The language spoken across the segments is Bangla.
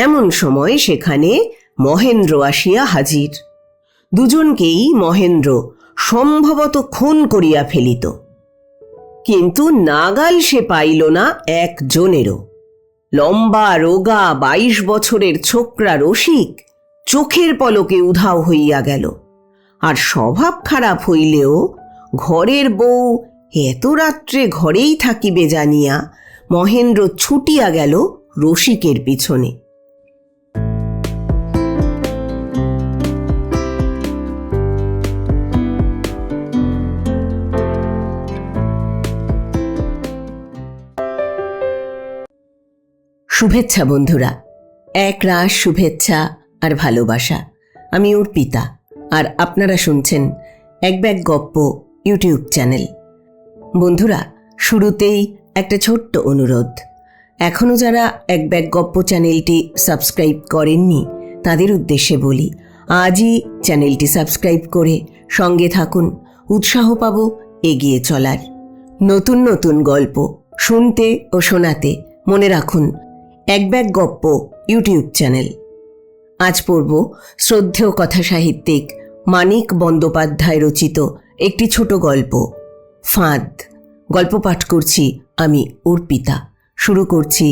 এমন সময় সেখানে মহেন্দ্র আসিয়া হাজির। দুজনকেই মহেন্দ্র সম্ভবত খুন করিয়া ফেলিত, কিন্তু নাগাল সে পাইল না একজনেরও। লম্বা রোগা 22 বছরের ছোকরা রসিক চোখের পলকে উধাও হইয়া গেল। আর স্বভাব খারাপ হইলেও ঘরের বউ এত রাত্রে ঘরেই থাকিবে জানিয়া মহেন্দ্র ছুটিয়া গেল রসিকের পিছনে। শুভেচ্ছা বন্ধুরা, এক রাস শুভেচ্ছা আর ভালোবাসা। আমি অর্পিতা, আর আপনারা শুনছেন এক ব্যাগ গপ্প ইউটিউব চ্যানেল। বন্ধুরা, শুরুতেই একটা ছোট্ট অনুরোধ। এখনও যারা এক ব্যাগ গপ্প চ্যানেলটি সাবস্ক্রাইব করেননি তাদের উদ্দেশ্যে বলি, আজই চ্যানেলটি সাবস্ক্রাইব করে সঙ্গে থাকুন। উৎসাহ পাবো এগিয়ে চলার। নতুন নতুন গল্প শুনতে ও শোনাতে মনে রাখুন এক ব্যাগ গপ্প ইউটিউব চ্যানেল। আজ পড়ব শ্রদ্ধেয় কথা সাহিত্যিক মানিক বন্দ্যোপাধ্যায় রচিত একটি ছোট গল্প, ফাঁদ। গল্প পাঠ করছি আমি অর্পিতা। শুরু করছি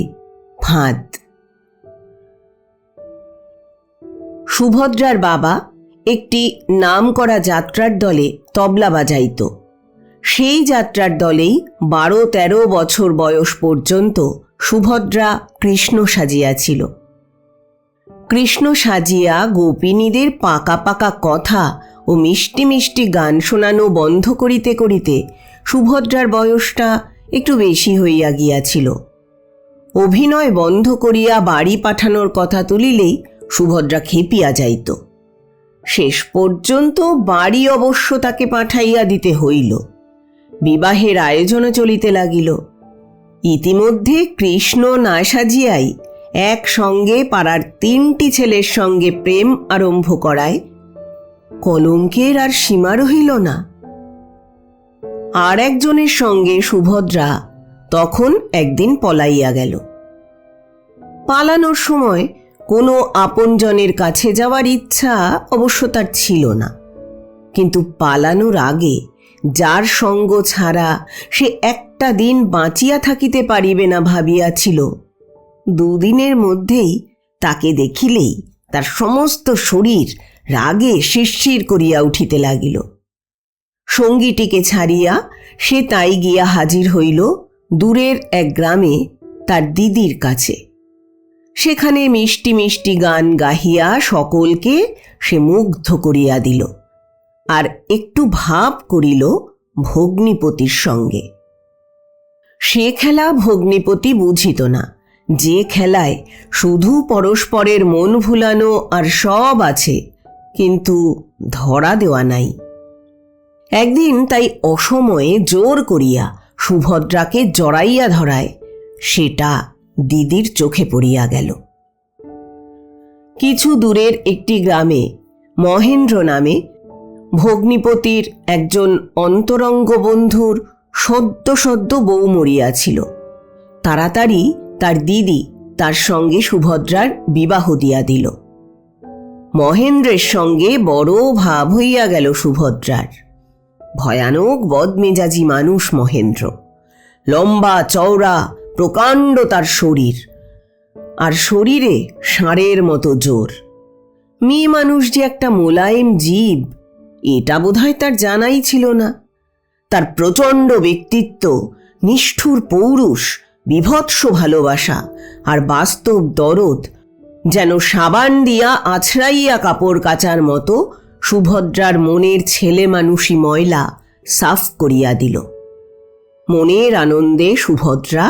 ফাঁদ। সুভদ্রার বাবা একটি নামকরা যাত্রার দলে তবলা বাজাইত। সেই যাত্রার দলেই 12-13 বছর বয়স পর্যন্ত সুভদ্রা কৃষ্ণ সাজিয়াছিল। কৃষ্ণ সাজিয়া গোপিনীদের পাকা পাকা কথা ও মিষ্টি মিষ্টি গান শোনানো বন্ধ করিতে করিতে সুভদ্রার বয়সটা একটু বেশি হইয়া গিয়াছিল। অভিনয় বন্ধ করিয়া বাড়ি পাঠানোর কথা তুলিলেই সুভদ্রা খেপিয়া যাইত। শেষ পর্যন্ত বাড়ি অবশ্য তাকে পাঠাইয়া দিতে হইল। বিবাহের আয়োজনও চলিতে লাগিল। ইতিমধ্যে কৃষ্ণ না সাজিয়াই একসঙ্গে পাড়ার 3টি ছেলের সঙ্গে প্রেম আরম্ভ করায় কলঙ্কের আর সীমা রহিল না। আর একজনের সঙ্গে সুভদ্রা তখন একদিন পলাইয়া গেল। পালানোর সময় কোনো আপনজনের কাছে যাওয়ার ইচ্ছা অবশ্য তার ছিল না, কিন্তু পালানোর আগে যার সঙ্গ ছাড়া সে একটা দিন বাঁচিয়া থাকিতে পারিবে না ভাবিয়াছিল, 2 দিনের মধ্যেই তাকে দেখিলেই তার সমস্ত শরীর রাগে শিরশির করিয়া উঠিতে লাগিল। সঙ্গীটিকে ছাড়িয়া সে তাই গিয়া হাজির হইল দূরের এক গ্রামে তার দিদির কাছে। সেখানে মিষ্টি মিষ্টি গান গাহিয়া সকলকে সে মুগ্ধ করিয়া দিল, আর একটু ভাব করিল ভগ্নিপতির সঙ্গে। সে খেলা ভগ্নিপতি বুঝিত না, যে খেলায় শুধু পরস্পরের মন ভুলানো আর সব আছে, কিন্তু ধরা দেওয়া নাই। একদিন তাই অসময়ে জোর করিয়া সুভদ্রাকে জড়াইয়া ধরায় সেটা দিদির চোখে পড়িয়া গেল। কিছু দূরের একটি গ্রামে মহেন্দ্র নামে ভগ্নিপতির একজন অন্তরঙ্গ বন্ধুর সদ্য সদ্য বউ মরিয়াছিল। তাড়াতাড়ি তার দিদি তার সঙ্গে সুভদ্রার বিবাহ দিয়া দিল। মহেন্দ্রের সঙ্গে বড় ভাব হইয়া গেল সুভদ্রার। ভয়ানক বদমেজাজি মানুষ মহেন্দ্র। লম্বা চওড়া প্রকাণ্ড তার শরীর, আর শরীরে ষাঁড়ের মতো জোর। মেয়ে মানুষ যে একটা মোলায়েম জীব, এটা বোধহয় তার জানাই ছিল না। তার প্রচণ্ড ব্যক্তিত্ব, নিষ্ঠুর পৌরুষ, বিভৎস ভালোবাসা আর বাস্তব দরদ যেন সাবান দিয়া আছড়াইয়া কাপড় কাচার মতো সুভদ্রার মনের ছেলে মানুষই ময়লা সাফ করিয়া দিল। মনের আনন্দে সুভদ্রা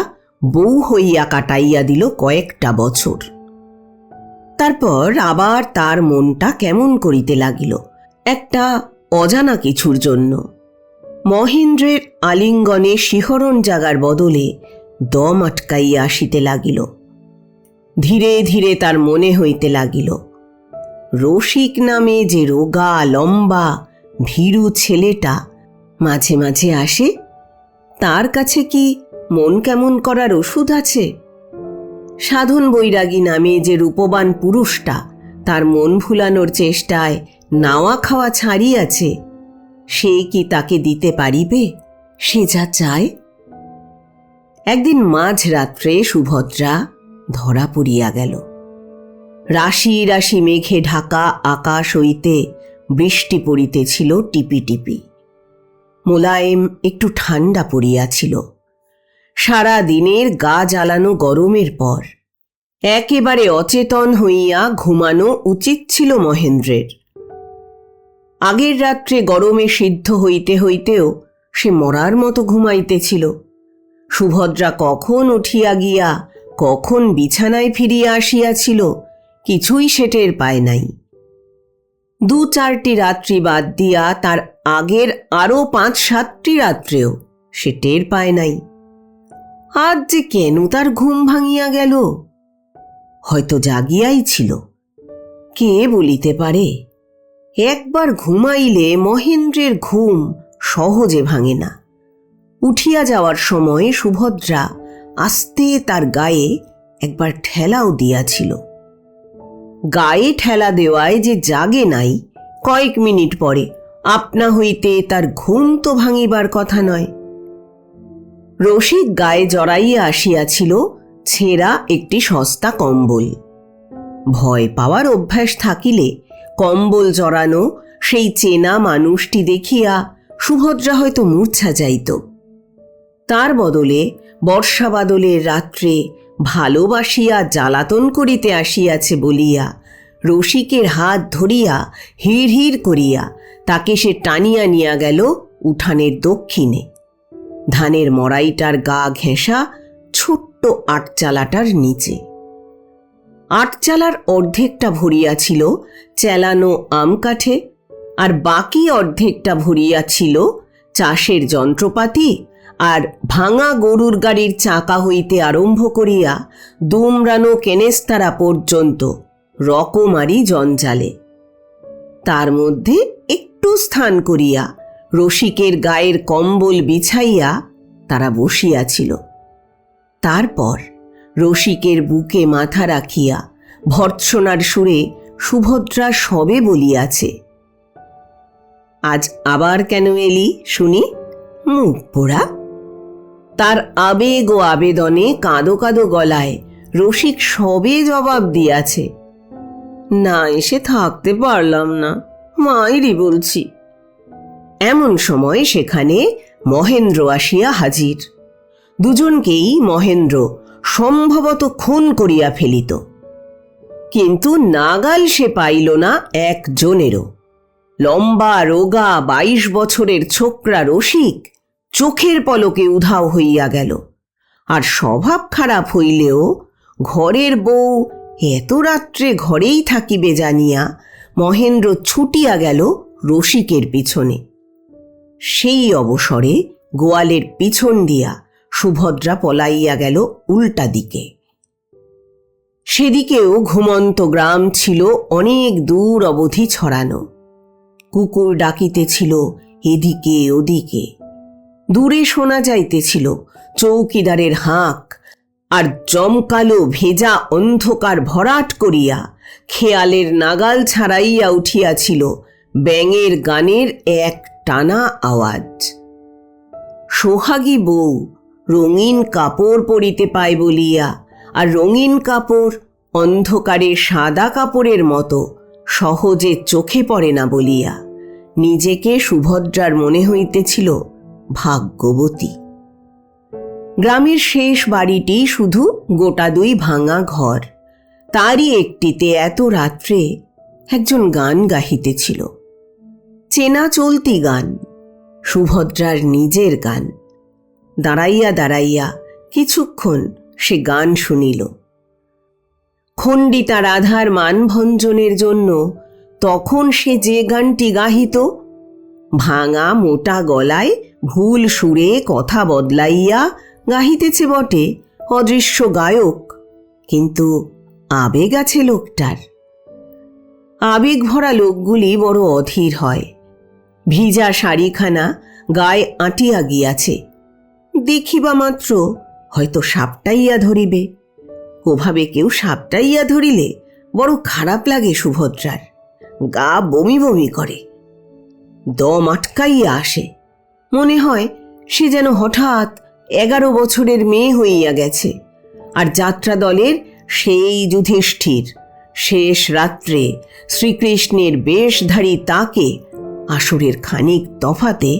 বউ হইয়া কাটাইয়া দিল কয়েকটা বছর। তারপর আবার তার মনটা কেমন করিতে লাগিল একটা অজানা কিছুর জন্য। মহেন্দ্রের আলিঙ্গনে শিহরণ জাগার বদলে দম আটকাইয়া আসিতে লাগিল। ধীরে ধীরে তার মনে হইতে লাগিল, রসিক নামে যে রোগা লম্বা ভীরু ছেলেটা মাঝে মাঝে আসে, তার কাছে কি মন কেমন করার ওষুধ আছে? সাধন বৈরাগী নামে যে রূপবান পুরুষটা তার মন ভুলানোর চেষ্টায় নাওয়া খাওয়া ছাড়িয়াছে, সে কি তাকে দিতে পারিবে সে যা চায়? একদিন মাঝরাত্রে সুভদ্রা ধরা পড়িয়া গেল। রাশি রাশি মেঘে ঢাকা আকাশ হইতে বৃষ্টি পড়িতেছিল টিপি টিপি। মোলায়েম একটু ঠান্ডা পড়িয়াছিল। সারা দিনের গা জ্বালানো গরমের পর একেবারে অচেতন হইয়া ঘুমানো উচিত ছিল মহেন্দ্রের। আগের রাত্রে গরমে সিদ্ধ হইতে হইতেও সে মরার মতো ঘুমাইতেছিল। সুভদ্রা কখন উঠিয়া গিয়া কখন বিছানায় ফিরিয়া আসিয়াছিল কিছুই সে টের পায় নাই। 2-4টি রাত্রি বাদ দিয়া তার আগের আরও 5-7টি রাত্রেও সে টের পায় নাই। আজ যে কেন তার ঘুম ভাঙিয়া গেল? হয়তো জাগিয়াই ছিল, কে বলিতে পারে। একবার ঘুমাইলে মহেন্দ্রের ঘুম সহজে ভাঙে না। উঠিয়া যাওয়ার সময় সুভদ্রা আস্তে তার গায়ে একবার ঠেলাও দিয়াছিল। গায়ে ঠেলা দেওয়ায় যে জাগে নাই, কয়েক মিনিট পরে আপনা হইতে তার ঘুম তো ভাঙিবার কথা নয়। রসিক গায়ে জড়াইয়া আসিয়াছিল ছেঁড়া একটি সস্তা কম্বল। ভয় পাওয়ার অভ্যাস থাকিলে কম্বল জড়ানো সেই চেনা মানুষটি দেখিয়া সুভদ্রা হয়তো মূর্ছা যাইত। তার বদলে বর্ষা বাদলের রাত্রে ভালোবাসিয়া জ্বালাতন করিতে আসিয়াছে বলিয়া রসিকের হাত ধরিয়া হিড় হিড় করিয়া তাকে সে টানিয়া নিয়া গেল উঠানের দক্ষিণে, ধানের মড়াইটার গা ঘেঁষা ছোট্ট আটচালাটার নিচে। আটচালার অর্ধেকটা ভরিয়া ছিল চেলানো আম কাঠে, আর বাকি অর্ধেকটা ভরিয়া ছিল চাষের যন্ত্রপাতি আর ভাঙা গরুর গাড়ির চাকা হইতে আরম্ভ করিয়া দুমড়ানো কেনেস্তারা পর্যন্ত রকমারি জঞ্জালে। তার মধ্যে একটু স্থান করিয়া রসিকের গায়ের কম্বল বিছাইয়া তারা বসিয়াছিল। তারপর রসিকের বুকে মাথা রাখিয়া ভর্ৎসনার সুরে সুভদ্রা সবে বলিয়াছে, আজ আবার কেন এলি শুনি, মুখ পোড়া। তার আবেগ ও আবেদনে কাঁদো কাঁদো গলায় রসিক সবে জবাব দিয়াছে, না এসে থাকতে পারলাম না, মায়েরই বলছি। এমন সময় সেখানে মহেন্দ্র আসিয়া হাজির। দুজনকেই মহেন্দ্র সম্ভবত খুন করিয়া ফেলিত, কিন্তু নাগাল সে পাইল না একজনেরও। লম্বা রোগা 22 বছরের ছোকরা রসিক চোখের পলকে উধাও হইয়া গেল। আর স্বভাব খারাপ হইলেও ঘরের বউ এত রাত্রে ঘরেই থাকিবে জানিয়া মহেন্দ্র ছুটিয়া গেল রসিকের পিছনে। সেই অবসরে গোয়ালের পিছন দিয়া সুভদ্রা পলাইয়া গেল উল্টা দিকে। সেদিকেও ঘুমন্ত গ্রাম ছিল অনেক দূর অবধি ছড়ানো। কুকুর ডাকিতেছিল এদিকে ওদিকে। দূরে শোনা যাইতেছিল চৌকিদারের হাঁক, আর জমকালো ভেজা অন্ধকার ভরাট করিয়া খেয়ালের নাগাল ছাড়াইয়া উঠিয়াছিল ব্যাঙের গানের এক টানা আওয়াজ। সোহাগী বউ রঙিন কাপড় পরিতে পায় বলিয়া, আর রঙিন কাপড় অন্ধকারে সাদা কাপড়ের মতো সহজে চোখে পড়ে না বলিয়া নিজেকে সুভদ্রার মনে হইতেছিল ভাগ্যবতী। গ্রামের শেষ বাড়িটি শুধু গোটা 2 ভাঙা ঘর, তারই একটিতে এত রাত্রে একজন গান গাহিতেছিল। চেনা চলতি গান, সুভদ্রার নিজের গান। দাঁড়াইয়া দাঁড়াইয়া কিছুক্ষণ সে গান শুনিল। খণ্ডিতা রাধার মানভঞ্জনের জন্য তখন সে যে গানটি গাহিত, ভাঙা মোটা গলায় ভুল সুরে কথা বদলাইয়া গাহিতেছে বটে অদৃশ্য গায়ক, কিন্তু আবেগ আছে লোকটার। আবেগ ভরা লোকগুলি বড় অধীর হয়। ভিজা শাড়িখানা গায়ে আঁটিয়া গিয়াছে, দেখিবা মাত্র হয়তো সাপটাইয়া ধরিবে। ওভাবে কেউ সাপটাইয়া ধরিলে বড় খারাপ লাগে সুভদ্রার। গা বমি বমি করে, দম আটকাইয়া আসে। মনে হয় সে যেন হঠাৎ 11 বছরের মেয়ে হইয়া গেছে। আর যাত্রা দলের সেই যুধিষ্ঠির শেষ রাত্রে শ্রীকৃষ্ণের বেশধারী তাকে আসরের খানিক তফাতে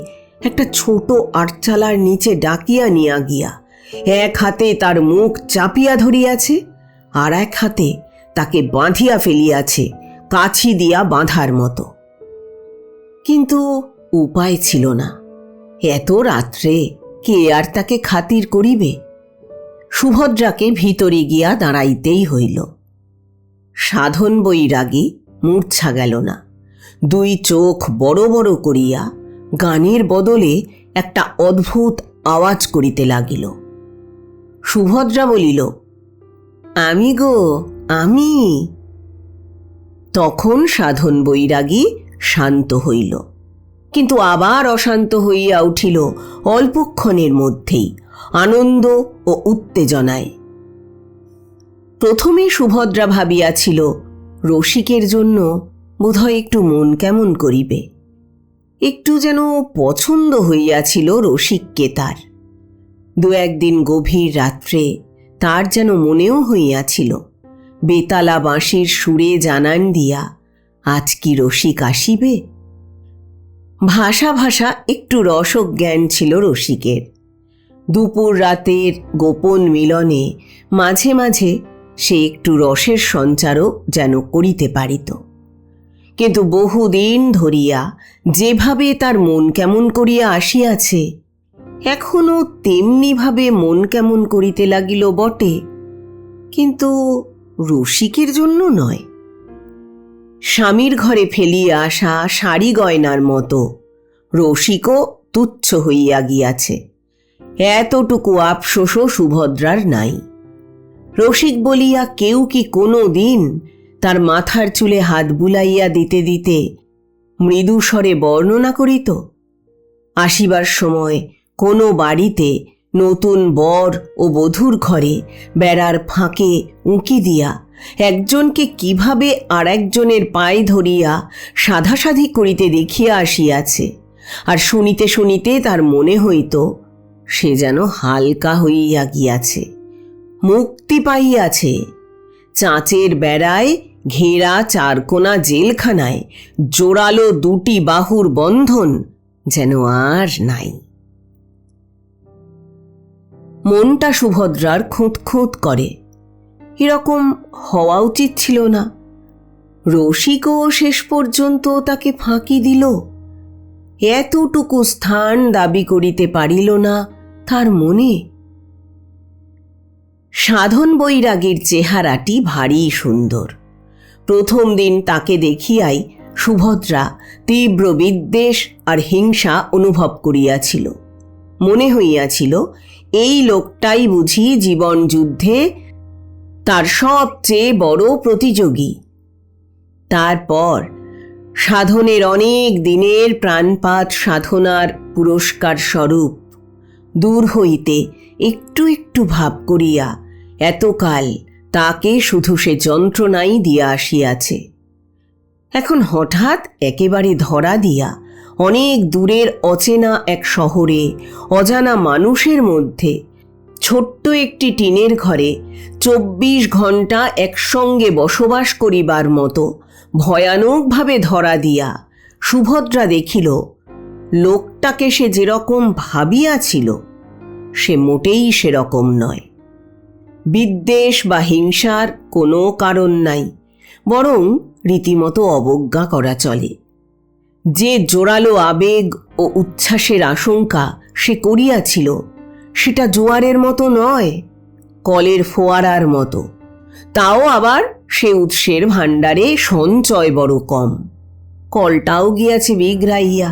একটা ছোট আটচালার নিচে ডাকিয়া নিয়া গিয়া এক হাতে তার মুখ চাপিয়া ধরিয়াছে, আর এক হাতে তাকে বাঁধিয়া ফেলিয়াছে কাছি দিয়া বাঁধার মতো। কিন্তু উপায় ছিল না। এত রাত্রে কে আর তাকে খাতির করিবে? সুভদ্রাকে ভিতরে গিয়া দাঁড়াইতেই হইল। সাধন বৈরাগী মূর্ছা গেল না। 2 চোখ বড় বড় করিয়া গানের বদলে একটা অদ্ভুত আওয়াজ করিতে লাগিল। সুভদ্রা বলিল, আমি গো, আমি। তখন সাধন বৈরাগী শান্ত হইল, কিন্তু আবার অশান্ত হইয়া উঠিল অল্পক্ষণের মধ্যেই, আনন্দ ও উত্তেজনায়। প্রথমে সুভদ্রা ভাবিয়াছিল রসিকের জন্য বোধহয় একটু মন কেমন করিবে। একটু যেন পছন্দ হইয়াছিল রসিককে তার। 2-1 দিন গভীর রাত্রে তার যেন মনেও হইয়াছিল বেতালা বাঁশির সুরে জানান দিয়া আজ কি রসিক আসিবে। ভাষা ভাষা একটু রসজ্ঞান ছিল রসিকের। দুপুর রাতের গোপন মিলনে মাঝে মাঝে সে একটু রসের সঞ্চারও যেন করিতে পারিত। কিন্তু বহুদিন ধরিয়া যেভাবে তার মন কেমন করিয়া আসিয়াছে, এখনো তেমনিভাবে মন কেমন করিতে লাগিল বটে, কিন্তু রসিকের জন্য নয়। স্বামীর ঘরে ফেলিয়া আসা শাড়ি গয়নার মতো রসিকও তুচ্ছ হইয়া গিয়াছে। এতটুকু আফসোসও সুভদ্রার নাই। রসিক বলিয়া কেউ কি কোনো দিন তার মাথার চুলে হাত বুলাইয়া দিতে দিতে মৃদু স্বরে বর্ণনা করিত? আসিবার সময় কোনো বাড়িতে নতুন বর ও বধূর ঘরে বেড়ার ফাঁকে উঁকি দিয়া একজনকে কিভাবে আর একজনের পায়ে ধরিয়া সাধাসাধি করিতে দেখিয়া আসিয়াছে, আর শুনিতে শুনিতে তার মনে হইত সে যেন হালকা হইয়া গিয়াছে, মুক্তি পাইয়াছে। চাঁচের বেড়ায় ঘেরা 4 কোণা জেলখানায় জোরালো 2টি বাহুর বন্ধন যেন আর নাই। মনটা সুভদ্রার খুঁত খুঁত করে। এরকম হওয়া উচিত ছিল না। রসিকও শেষ পর্যন্ত তাকে ফাঁকি দিল। এতটুকু স্থান দাবি করিতে পারিল না তার মনে। সাধন বৈরাগীর চেহারাটি ভারী সুন্দর। প্রথম দিন তাকে দেখিয়াই সুভদ্রা তীব্র বিদ্বেষ আর হিংসা অনুভব করিয়াছিল। মনে হইয়াছিল এই লোকটাই বুঝি জীবন যুদ্ধে তার সবচেয়ে বড় প্রতিযোগী। তারপর সাধনের অনেক দিনের প্রাণপাত সাধনার পুরস্কার স্বরূপ দূর হইতে একটু একটু ভাব করিয়া এতকাল তাকে শুধু সে যন্ত্রণাই দিয়া আসিয়াছে। এখন হঠাৎ একেবারে ধরা দিয়া অনেক দূরের অচেনা এক শহরে অজানা মানুষের মধ্যে ছোট্ট একটি টিনের ঘরে 24 ঘণ্টা একসঙ্গে বসবাস করিবার মতো ভয়ানকভাবে ধরা দিয়া সুভদ্রা দেখিল লোকটাকে সে যেরকম ভাবিয়াছিল সে মোটেই সেরকম নয়। বিদ্বেষ বা হিংসার কোনো কারণ নাই, বরং রীতিমতো অবজ্ঞা করা চলে। যে জোরালো আবেগ ও উচ্ছ্বাসের আশঙ্কা সে করিয়াছিল সেটা জোয়ারের মতো নয়, কলের ফোয়ারার মতো। তাও আবার সে উৎসের ভাণ্ডারে সঞ্চয় বড় কম। কলটাও গিয়াছে বিগড়াইয়া।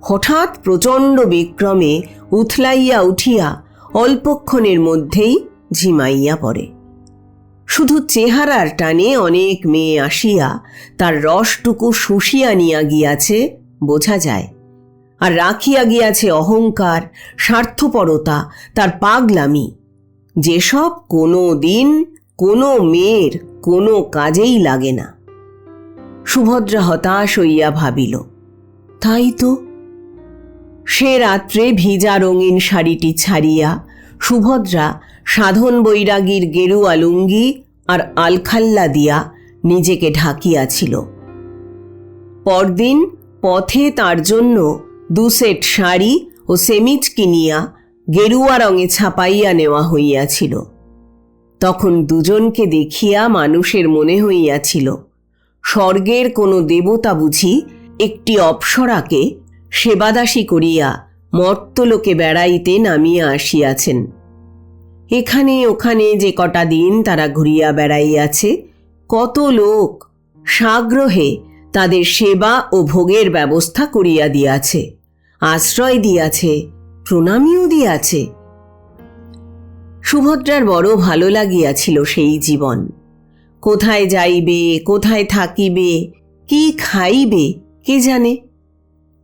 হঠাৎ প্রচণ্ড বিক্রমে উথলাইয়া উঠিয়া অল্পক্ষণের মধ্যেই ঝিমাইয়া পড়ে। শুধু চেহারার টানে অনেক মেয়ে আসিয়া তার রসটুকু শুষিয়া নিয়া গিয়াছে বোঝা যায়, আর রাখিয়া গিয়াছে অহংকার, স্বার্থপরতা, তার পাগলামি। যেসব কোনো দিন কোনো মেয়ের কোনো কাজেই লাগে না। সুভদ্রা হতাশ হইয়া ভাবিল, তাই তো। সে রাত্রে ভিজা রঙিন শাড়িটি ছাড়িয়া সুভদ্রা সাধন বৈরাগীর গেরুয়া লুঙ্গি আর আলখাল্লা দিয়া নিজেকে ঢাকিয়াছিল। পরদিন পথে তার জন্য 2 সেট শাড়ি ও সেমিজ কিনিয়া গেরুয়া রঙে ছাপাইয়া নেওয়া হইয়াছিল। তখন দুজনকে দেখিয়া মানুষের মনে হইয়াছিল, স্বর্গের কোনো দেবতা বুঝি একটি অপ্সরাকে সেবাদাসী করিয়া মর্তলোকে বেড়াইতে নামিয়া আসিয়াছেন। এখানে ওখানে যে কটা দিন তারা ঘুরিয়া বেড়াইয়াছে, কত লোক সাগ্রহে তাদের সেবা ও ভোগের ব্যবস্থা করিয়া দিয়াছে, আশ্রয় দিয়াছে, প্রণামীও দিয়াছে। সুভদ্রার বড় ভালো লাগিয়াছিল সেই জীবন। কোথায় যাইবে, কোথায় থাকিবে, কি খাইবে কে জানে।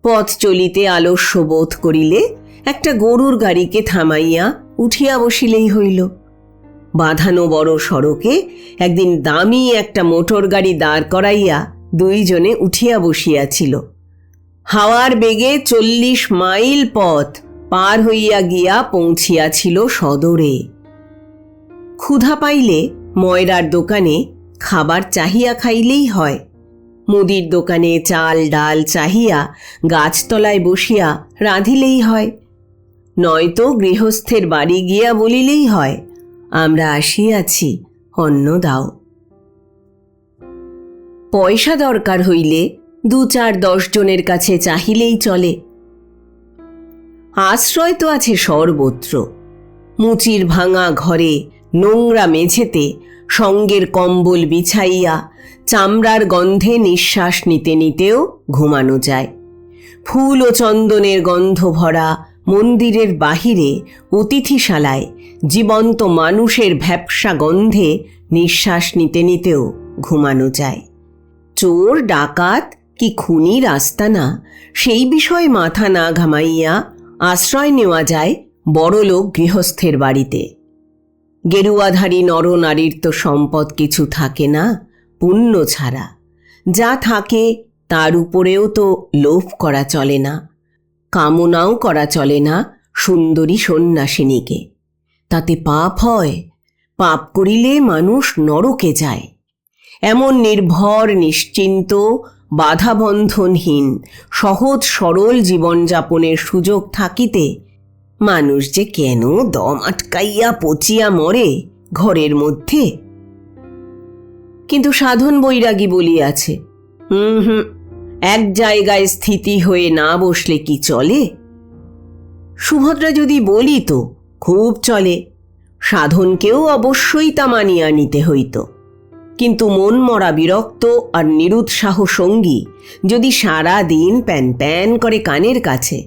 পথ চলিতে আলস্য বোধ করিলে একটা গরুর গাড়িকে থামাইয়া উঠিয়া বসিলেই হইল। বাঁধানো বড় সড়কে একদিন দামি একটা মোটর গাড়ি দাঁড় করাইয়া দুইজনে উঠিয়া বসিয়াছিল। হাওয়ার বেগে 40 মাইল পথ পার হইয়া গিয়া পৌঁছিয়াছিল সদরে। ক্ষুধা পাইলে ময়রার দোকানে খাবার চাহিয়া খাইলেই হয়। মুদির দোকানে চাল ডাল চাহিয়া গাছতলায় বসিয়া রাঁধিলেই হয়, নয়তো গৃহস্থের বাড়ি গিয়া বলিলেই হয়, আমরা আসিয়াছি, অন্ন দাও। পয়সা দরকার হইলে 2-4-10 জনের কাছে চাহিলেই চলে। আশ্রয় তো আছে সর্বত্র। মুচির ভাঙা ঘরে, নোংরা মেঝেতে সঙ্গের কম্বল বিছাইয়া চামড়ার গন্ধে নিঃশ্বাস নিতে নিতেও ঘুমানো যায়। ফুল ও চন্দনের গন্ধ ভরা মন্দিরের বাহিরে অতিথিশালায় জীবন্ত মানুষের ভ্যাপসা গন্ধে নিঃশ্বাস নিতে নিতেও ঘুমানো যায়। চোর ডাকাত কি খুনির আস্তানা সেই বিষয়ে মাথা না ঘামাইয়া আশ্রয় নেওয়া যায় বড়লোক গৃহস্থের বাড়িতে। গেরুয়াধারী নরনারীর তো সম্পদ কিছু থাকে না পুণ্য ছাড়া। যা থাকে তার উপরেও তো লোভ করা চলে না, কামনাও করা চলে না সুন্দরী সন্ন্যাসিনীকে। তাতে পাপ হয়, পাপ করিলে মানুষ নরকে যায়। এমন নির্ভর নিশ্চিন্ত বাধাবন্ধনহীন সহজ সরল জীবনযাপনের সুযোগ থাকিতে মানুষ যে কেন দম আটকাইয়া পচিয়া মরে ঘরের মধ্যে। কিন্তু সাধন বৈরাগী বলিয়াছে, এক জায়গায় স্থিতি হয়ে না বসলে কি চলে? সুভদ্রা যদি বলিত খুব চলে, সাধনকেও অবশ্যই তা মানিয়া নিতে হইত। কিন্তু মন মরা বিরক্ত আর নিরুৎসাহ সঙ্গী যদি সারা দিন প্যান প্যান করে কানের কাছে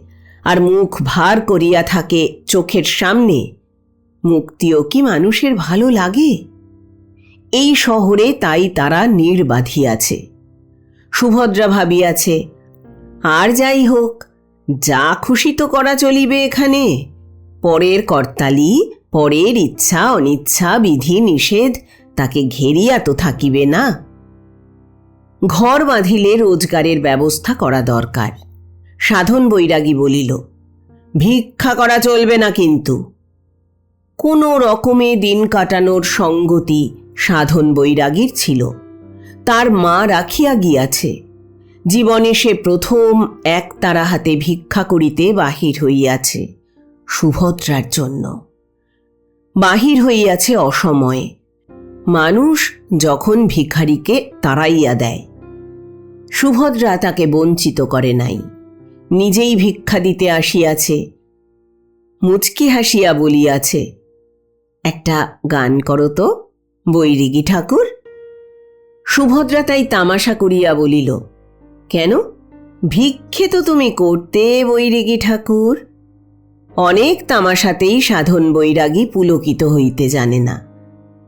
আর মুখ ভার করিয়া থাকে চোখের সামনে, মুক্তিও কি মানুষের ভালো লাগে? এই শহরে তাই তারা নীড় বাঁধিয়াছে। সুভদ্রা ভাবিয়াছে, আর যাই হোক, যা খুশি তো করা চলিবে এখানে। পরের কর্তালি, পরের ইচ্ছা অনিচ্ছা বিধি নিষেধ তাকে ঘেরিয়া তো থাকিবে না। ঘর বাঁধিলে রোজগারের ব্যবস্থা করা দরকার। সাধন বৈরাগী বলিল, ভিক্ষা করা চলবে না কিন্তু। কোনো রকমে দিন কাটানোর সঙ্গতি সাধন বৈরাগীর ছিল। তার মা রাখিয়া গিয়াছে। জীবনে সে প্রথম একতারা হাতে ভিক্ষা করিতে বাহির হইয়াছে সুভদ্রার জন্য। বাহির হইয়াছে অসময়ে। মানুষ যখন ভিখারিকে তাড়াইয়া দেয়, সুভদ্রা তাকে বঞ্চিত করে নাই, নিজেই ভিক্ষা দিতে আসিয়াছে। মুচকি হাসিয়া বলিয়াছে, একটা গান করো তো বৈরাগী ঠাকুর। সুভদ্রা তাই তামাশা করিয়া বলিল, কেন, ভিক্ষে তো তুমি করতে বৈরাগী ঠাকুর। অনেক তামাশাতেই সাধন বৈরাগী পুলকিত হইতে জানে না।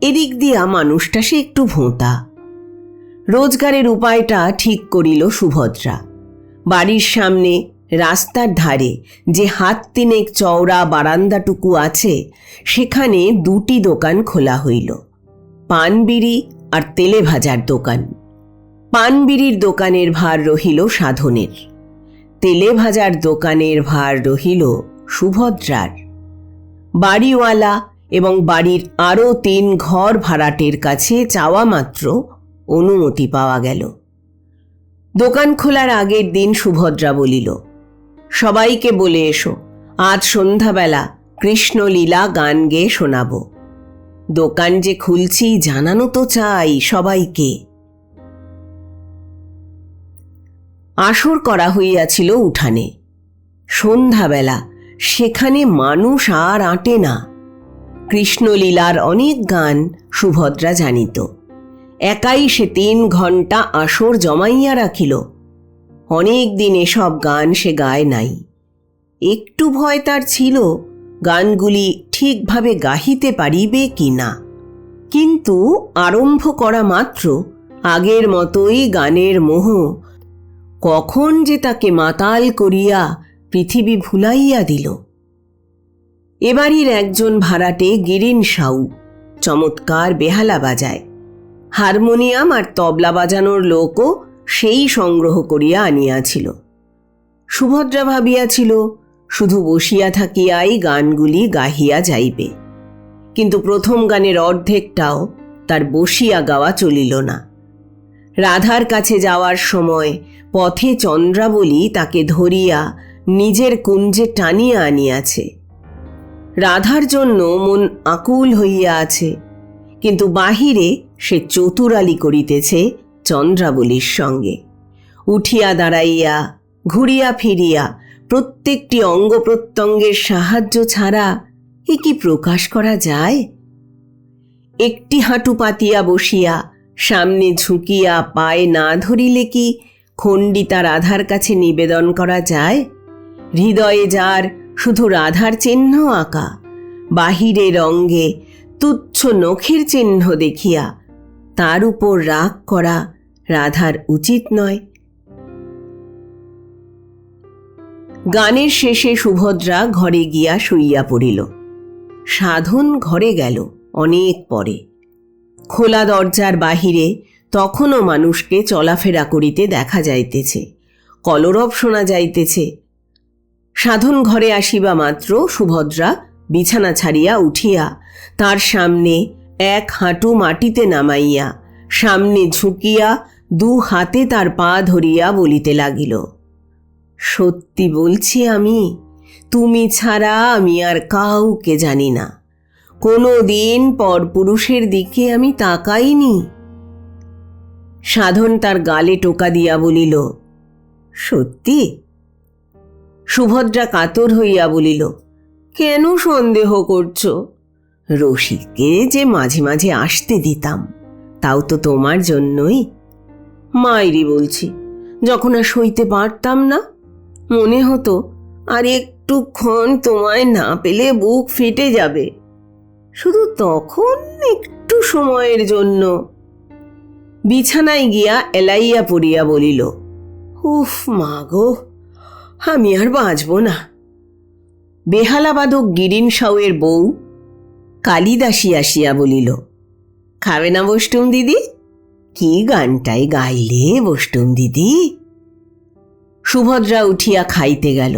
এদিক দিয়া মানুষটা সে একটু ভোঁতা। রোজগারের উপায়টা ঠিক করিল সুভদ্রা। বাড়ির সামনে রাস্তার ধারে যে হাত তিনেক চওড়া বারান্দাটুকু আছে সেখানে দুটি দোকান খোলা হইল, পানবিড়ি আর তেলে ভাজার দোকান। পানবিড়ির দোকানের ভার রহিল সাধনের, তেলে ভাজার দোকানের ভার রহিল সুভদ্রার। বাড়িওয়ালা এবং বাড়ির আরও 3 ঘর ভাড়াটের কাছে চাওয়া মাত্র অনুমতি পাওয়া গেল। দোকান খোলার আগের দিন সুভদ্রা বলিল, সবাইকে বলে এসো, আজ সন্ধ্যাবেলা কৃষ্ণলীলা গান গেয়ে শোনাব। দোকান যে খুলছি জানানো তো চাই সবাইকে। আসর করা হইয়াছিল উঠানে। সন্ধ্যাবেলা সেখানে মানুষ আর আঁটে না। কৃষ্ণলীলার অনেক গান সুভদ্রা জানিত। একাই সে 3 ঘণ্টা আসর জমাইয়া রাখিল। অনেক দিন এসব গান সে গায় নাই। একটু ভয় তার ছিল গানগুলি ঠিকভাবে গাহিতে পারিবে কি না, কিন্তু আরম্ভ করা মাত্র আগের মতোই গানের মোহ কখন যে তাকে মাতাল করিয়া পৃথিবী ভুলাইয়া দিল। এবাড়ির একজন ভাড়াটে গিরিন সাউ চমৎকার বেহালা বাজায়। হারমোনিয়াম আর তবলা বাজানোর লোকও সেই সংগ্রহ করিয়া আনিয়াছিল। সুভদ্রা ভাবিয়াছিল শুধু বসিয়া থাকিয়াই গানগুলি গাহিয়া যাইবে, কিন্তু প্রথম গানের অর্ধেকটাও তার বসিয়া গাওয়া চলিল না। রাধার কাছে যাওয়ার সময় পথে চন্দ্রাবলী তাকে ধরিয়া নিজের কুঞ্জে টানিয়া আনিয়াছে। রাধার জন্য মন আকুল হইয়া আছে, কিন্তু বাহিরে সে চতুরালি করিতেছে চন্দ্রাবলীর সঙ্গে। উঠিয়া দাঁড়াইয়া ঘুরিয়া ফিরিয়া প্রত্যেকটি অঙ্গ প্রত্যঙ্গের সাহায্য ছাড়া এ কি প্রকাশ করা যায়? একটি হাঁটু পাতিয়া বসিয়া সামনে ঝুঁকিয়া পায়ে না ধরিলে কি খণ্ডিতা রাধার কাছে নিবেদন করা যায়? হৃদয়ে যার শুধু রাধার চিহ্ন আঁকা, বাহিরের অঙ্গে তুচ্ছ নখের চিহ্ন দেখিয়া তার উপর রাগ করা রাধার উচিত নয়। গানের শেষে সুভদ্রা ঘরে গিয়া শুইয়া পড়িল। সাধন ঘরে গেল অনেক পরে। খোলা দরজার বাহিরে তখনও মানুষকে চলাফেরা করিতে দেখা যাইতেছে, কলরব শোনা যাইতেছে। সাধন ঘরে আসিবা মাত্র সুভদ্রা বিছানা ছাড়িয়া উঠিয়া তার সামনে 1 হাঁটু মাটিতে নামাইয়া সামনে ঝুঁকিয়া 2 হাতে তার পা ধরিয়া বলিতে লাগিল, সত্যি বলছি আমি, তুমি ছাড়া আমি আর কাউকে জানি না। কোনো দিন পরপুরুষের দিকে আমি তাকাইনি। সাধন তার গালে টোকা দিয়া বলিল, সত্যি? সুভদ্রা কাতর হইয়া বলিল, কেন সন্দেহ করছো? রসিককে যে মাঝে মাঝে আসতে দিতাম, তাও তো তোমার জন্যই। মাইরি বলছি, যখন আর সইতে পারতাম না, মনে হতো আর একটুক্ষণ তোমায় না পেলে বুক ফেটে যাবে, শুধু তখন একটু সময়ের জন্য। বিছানায় গিয়া এলাইয়া পড়িয়া বলিল, উফ মা গো, আমি আর বাঁচব না। বেহালাবাদক গিরিন সাউয়ের বউ কালিদাসী আসিয়া বলিল, খাবে না বষ্টুম দিদি? কি গানটাই গাইলে বষ্টুম দিদি। সুভদ্রা উঠিয়া খাইতে গেল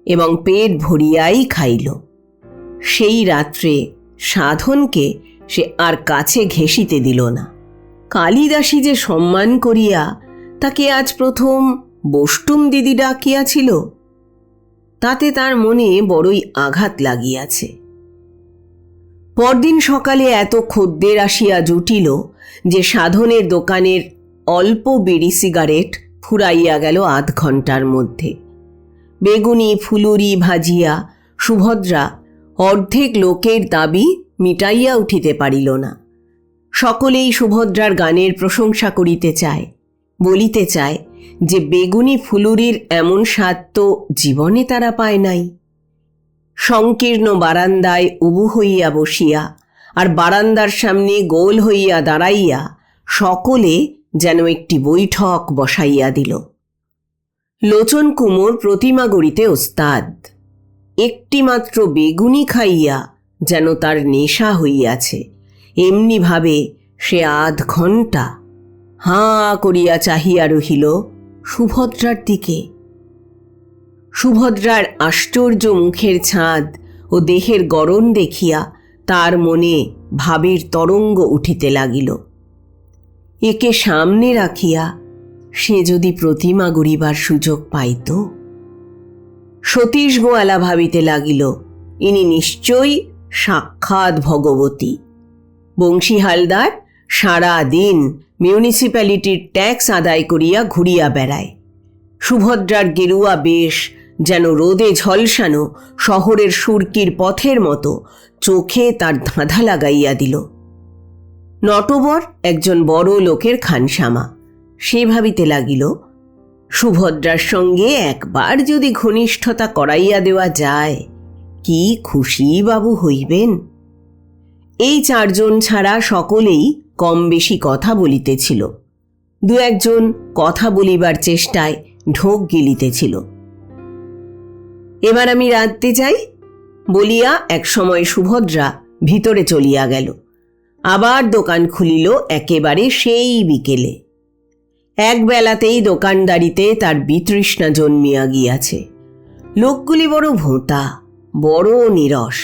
এবং পেট ভরিয়াই খাইল। সেই রাত্রে সাধনকে সে আর কাছে ঘেঁষিতে দিল না। কালিদাসী যে সম্মান করিয়া তাকে আজ প্রথম বষ্টুম দিদি ডাকিয়াছিল, তাতে তার মনে বড়ই আঘাত লাগিয়াছে। পরদিন সকালে এত খদ্দের আসিয়া জুটিল যে সাধনের দোকানের অল্প বিড়ি সিগারেট ফুরাইয়া গেল 8 ঘণ্টার মধ্যে। বেগুনি ফুলুরি ভাজিয়া সুভদ্রা অর্ধেক লোকের দাবি মিটাইয়া উঠিতে পারিল না। সকলেই সুভদ্রার গানের প্রশংসা করিতে চায়, বলিতে চায় যে বেগুনি ফুলুরির এমন স্বাদ তো জীবনে তারা পায় নাই। সংকীর্ণ বারান্দায় উবু হইয়া বসিয়া আর বারান্দার সামনে গোল হইয়া দাঁড়াইয়া সকলে যেন একটি বৈঠক বসাইয়া দিল। লোচন কুমোর প্রতিমা গড়িতে ওস্তাদ। একটি মাত্র বেগুনি খাইয়া যেন তার নেশা হইয়াছে, এমনি ভাবে সে আধ ঘণ্টা হাঁ করিয়া চাহিয়া রহিল সুভদ্রার দিকে। সুভদ্রার আশ্চর্য মুখের ছাঁদ ও দেহের গড়ন দেখিয়া তার মনে ভাবের তরঙ্গ উঠিতে লাগিল। একে সামনে রাখিয়া সে যদি প্রতিমা গড়িবার সুযোগ পাইত। সতীশ গোয়ালা ভাবিতে লাগিল, ইনি নিশ্চয়ই সাক্ষাৎ ভগবতী। বংশী হালদার সারা দিন মিউনিসিপ্যালিটির ট্যাক্স আদায় করিয়া ঘুরিয়া বেড়ায়। সুভদ্রার গেরুয়া বেশ যেন রোদে ঝলসানো শহরের সুরকির পথের মতো চোখে তার ধাঁধা লাগাইয়া দিল। নটবর একজন বড় লোকের খানসামা। সে ভাবিতে লাগিল, সুভদ্রার সঙ্গে একবার যদি ঘনিষ্ঠতা করাইয়া দেওয়া যায়, কি খুশি বাবু হইবেন। এই চারজন ছাড়া সকলেই কম বেশি কথা বলিতেছিল। দু একজন কথা বলিবার চেষ্টায় ঢোক গিলিতেছিল। এবার আমি রাঁধতে যাই বলিয়া একসময় সুভদ্রা ভিতরে চলিয়া গেল। আবার দোকান খুলিল একেবারে সেই বিকেলে। একবেলাতেই দোকানদারিতে তার বিতৃষ্ণা জন্মিয়া গিয়াছে। লোকগুলি বড় ভোঁতা, বড় নিরস।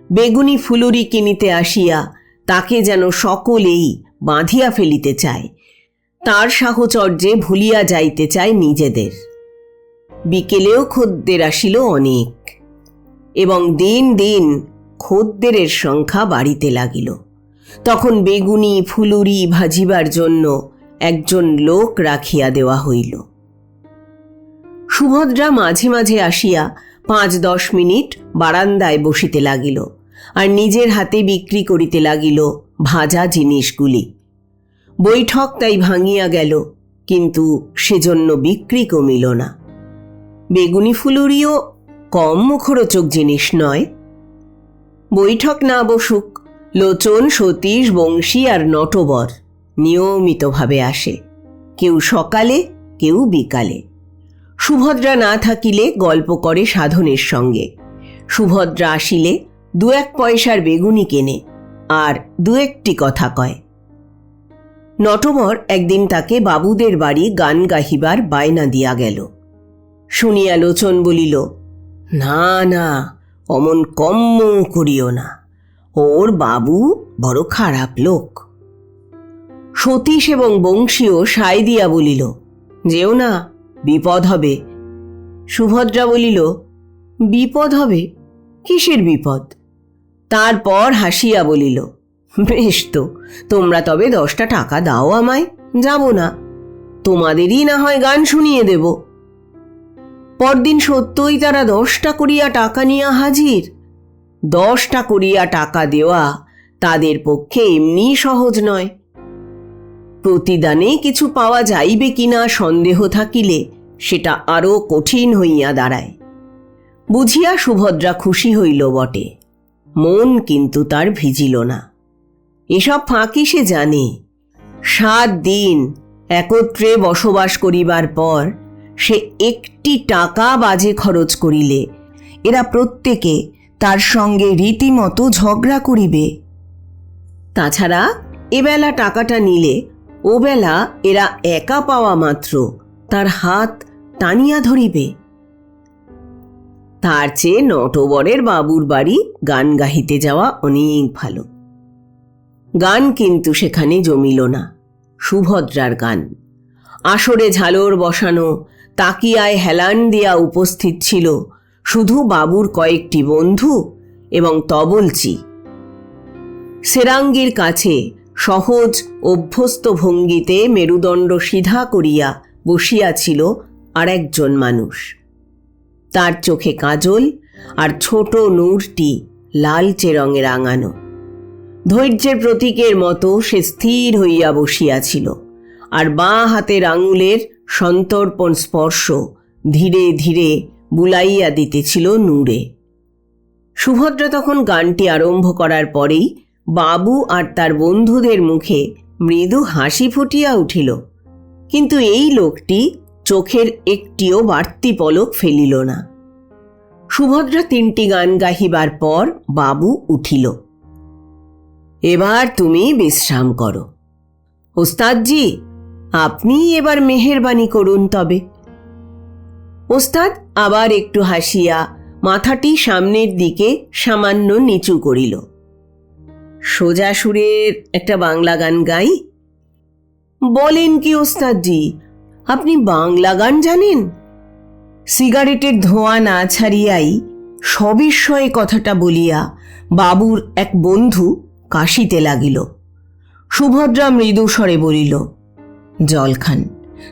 বেগুনি ফুলুরি কিনিতে আসিয়া তাকে যেন সকলেই বাঁধিয়া ফেলিতে চায়, তার সাহচর্যে ভুলিয়া যাইতে চায় নিজেদের। বিকেলেও খদ্দের আসিল অনেক, এবং দিন দিন খদ্দেরের সংখ্যা বাড়িতে লাগিল। তখন বেগুনি ফুলুরি ভাজিবার জন্য একজন লোক রাখিয়া দেওয়া হইল। সুভদ্রা মাঝে মাঝে আসিয়া ৫-১০ মিনিট বারান্দায় বসিতে লাগিল, আর নিজের হাতে বিক্রি করিতে লাগিল ভাজা জিনিসগুলি। বৈঠক তাই ভাঙিয়া গেল, কিন্তু সেজন্য বিক্রি কমিল না। বেগুনি ফুলুরিও কম মুখরোচক জিনিস নয়। বৈঠক না বসুক, লোচন, সতীশ, বংশী আর নটবর নিয়মিতভাবে আসে, কেউ সকালে কেউ বিকালে। সুভদ্রা না থাকিলে গল্প করে সাধনের সঙ্গে। সুভদ্রা আসিলে ২-১ পয়সার বেগুনি কেনে আর ২-১টি কথা কয়। নটবর একদিন তাকে বাবুদের বাড়ি গান গাহিবার বায়না দিয়া গেল। শুনিয়া লোচন বলিল, না না, অমন কম্ম করিও না, ওর বাবু বড় খারাপ লোক। সতীশ এবং বংশীও সায় দিয়া বলিল, যেও না, বিপদ হবে। সুভদ্রা বলিল, বিপদ হবে? কিসের বিপদ? তারপর হাসিয়া বলিল, বেশ তো, তোমরা তবে 10টা টাকা দাও আমায়, যাব না, তোমাদেরই না হয় গান শুনিয়ে দেব। পরদিন সত্যই তারা 10টা করিয়া টাকা নিয়ে হাজির। 10টা করিয়া টাকা দেওয়া তাদের পক্ষে এমনি সহজ নয়। প্রতিদানে কিছু পাওয়া যাইবে কিনা সন্দেহ থাকিলে সেটা আরও কঠিন হইয়া দাঁড়ায়। বুঝিয়া সুভদ্রা খুশি হইল বটে, মন কিন্তু তার ভিজিল না। এসব ফাঁকি সে জানে। 7 দিন একত্রে বসবাস করিবার পর সে একটি টাকা বাজে খরচ করিলে এরা প্রত্যেকে তার সঙ্গে রীতিমতো ঝগড়া করিবে। তাছাড়া এবেলা টাকাটা নিলে ওবেলা এরা একা পাওয়া মাত্র তার হাত টানিয়া ধরিবে। তার চেয়ে নটবরের বাবুর বাড়ি গান গাহিতে যাওয়া অনেক ভালো। গান কিন্তু সেখানে জমিল না। সুভদ্রার গান। আসরে ঝালর বসানো, তাকিয়ায় হেলান দিয়া উপস্থিত ছিল শুধু বাবুর কয়েকটি বন্ধু এবং তবলচি। সেরাঙ্গীর কাছে সহজ অভ্যস্ত ভঙ্গিতে মেরুদণ্ড সিধা করিয়া বসিয়াছিল আর একজন মানুষ। তার চোখে কাজল আর ছোট নূরটি লালচে রঙে রাঙানো। ধৈর্যের প্রতীকের মতো সে স্থির হইয়া বসিয়াছিল, আর বাঁ হাতের আঙুলের সন্তর্পণ স্পর্শ ধীরে ধীরে বুলাইয়া দিতেছিল নূরে। সুভদ্রা তখন গানটি আরম্ভ করার পরেই বাবু আর তার বন্ধুদের মুখে মৃদু হাসি ফুটিয়া উঠিল, কিন্তু এই লোকটি চোখের একটিও বাড়তি পলক ফেলিল না। সুভদ্রা 3টি গান গাহিবার পর বাবু উঠিল। এবার তুমি বিশ্রাম করো। ওস্তাদজি, আপনি এবার মেহেরবানি করুন তবে। ওস্তাদ আবার একটু হাসিয়া মাথাটি সামনের দিকে সামান্য নিচু করিল। সোজা সুরের একটা বাংলা গান গাই? বলেন কি ওস্তাদজি, আপনি বাংলা গান জানেন? সিগারেটের ধোঁয়া না ছাড়িয়াই সবিস্ময়ে কথাটা বলিয়া বাবুর এক বন্ধু কাশিতে লাগিল। সুভদ্রা মৃদু স্বরে বলিল, জল খান,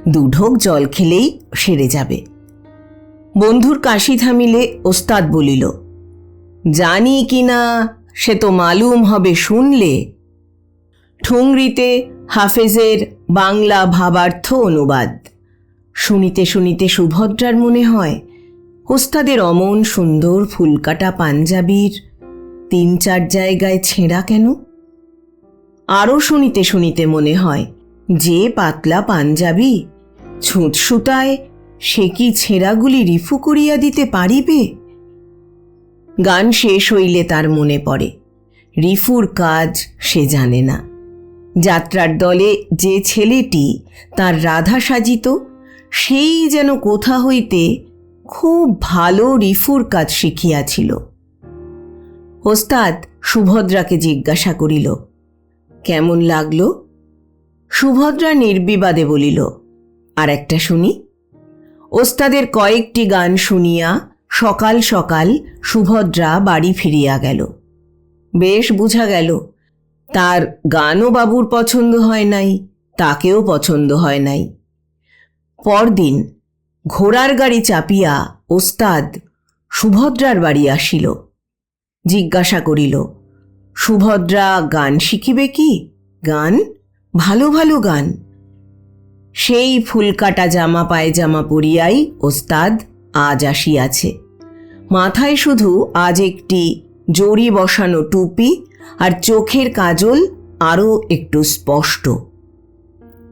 2 ঢোক জল খেলেই সেরে যাবে। বন্ধুর কাশি থামিলে ওস্তাদ বলিল, জানি কিনা সে তো মালুম হবে শুনলে। ঠুংরিতে হাফেজের বাংলা ভাবার্থ অনুবাদ। শুনিতে শুনিতে সুভদ্রার মনে হয় ওস্তাদের অমন সুন্দর ফুলকাটা পাঞ্জাবির 3-4 জায়গায় ছেঁড়া কেন? আরও শুনিতে শুনিতে মনে হয় যে পাতলা পাঞ্জাবি ছুঁচ সুতায় সে কি ছেঁড়াগুলি রিফু করিয়া দিতে পারিবে? গান শেষ হইলে তার মনে পড়ে রিফুর কাজ সে জানে না। যাত্রার দলে যে ছেলেটি তার রাধা সাজিত সেই যেন কোথা হইতে খুব ভালো রিফুর কাজ শিখিয়াছিল। ওস্তাদ সুভদ্রাকে জিজ্ঞাসা করিল, কেমন লাগলো? সুভদ্রা নির্বিবাদে বলিল, আর একটা শুনি। ওস্তাদের কয়েকটি গান শুনিয়া সকাল সকাল সুভদ্রা বাড়ি ফিরিয়া গেল। বেশ বোঝা গেল তার গানও বাবুর পছন্দ হয় নাই, তাকেও পছন্দ হয় নাই। পরদিন ঘোড়ার গাড়ি চাপিয়া ওস্তাদ সুভদ্রার বাড়ি আসিল। জিজ্ঞাসা করিল, সুভদ্রা গান শিখিবে কি? গান? ভালো ভালো গান। সেই ফুলকাটা জামা পায়জামা পরিয়াই ওস্তাদ আজ আসিয়াছে। মাথায় শুধু আজ একটি জড়ি বসানো টুপি, আর চোখের কাজল আরও একটু স্পষ্ট।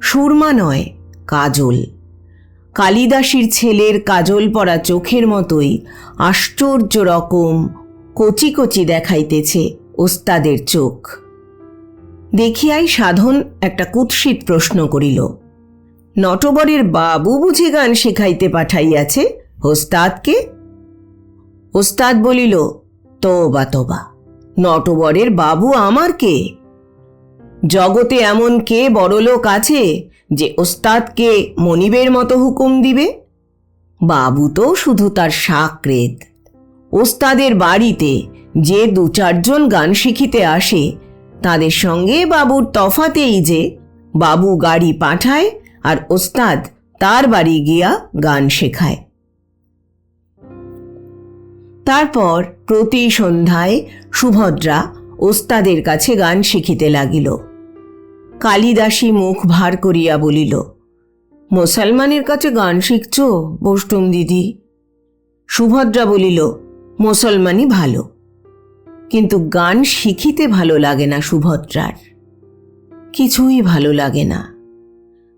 সুরমা নয়, কাজল। কালিদাসীর ছেলের কাজল পরা চোখের মতোই আশ্চর্য রকম কচি কচি দেখাইতেছে ওস্তাদের চোখ। দেখিয়াই সাধন একটা কুৎসিত প্রশ্ন করিল, নটবরের বাবু বুঝি গান শেখাইতে পাঠাইয়াছে ওস্তাদকে? ওস্তাদ বলিল, তোবা তোবা, নটবরের বাবু আমার কে? জগতে এমন কে বড়লোক আছে যে ওস্তাদকে মনিবের মতো হুকুম দিবে? বাবু তো শুধু তার শাকরেদ। ওস্তাদের বাড়িতে যে 2-4 জন গান শিখিতে আসে তাদের সঙ্গে বাবুর তফাৎ এই যে বাবু গাড়ি পাঠায় আর ওস্তাদ তার বাড়ি গিয়া গান শেখায়। তারপর প্রতি সন্ধ্যায় সুভদ্রা ওস্তাদের কাছে গান শিখিতে লাগিল। কালিদাসী মুখ ভার করিয়া বলিল, মুসলমানের কাছে গান শিখছ বৈষ্ণব দিদি? সুভদ্রা বলিল, মুসলমানই ভালো, কিন্তু গান শিখিতে ভালো লাগে না সুভদ্রার। কিছুই ভালো লাগে না।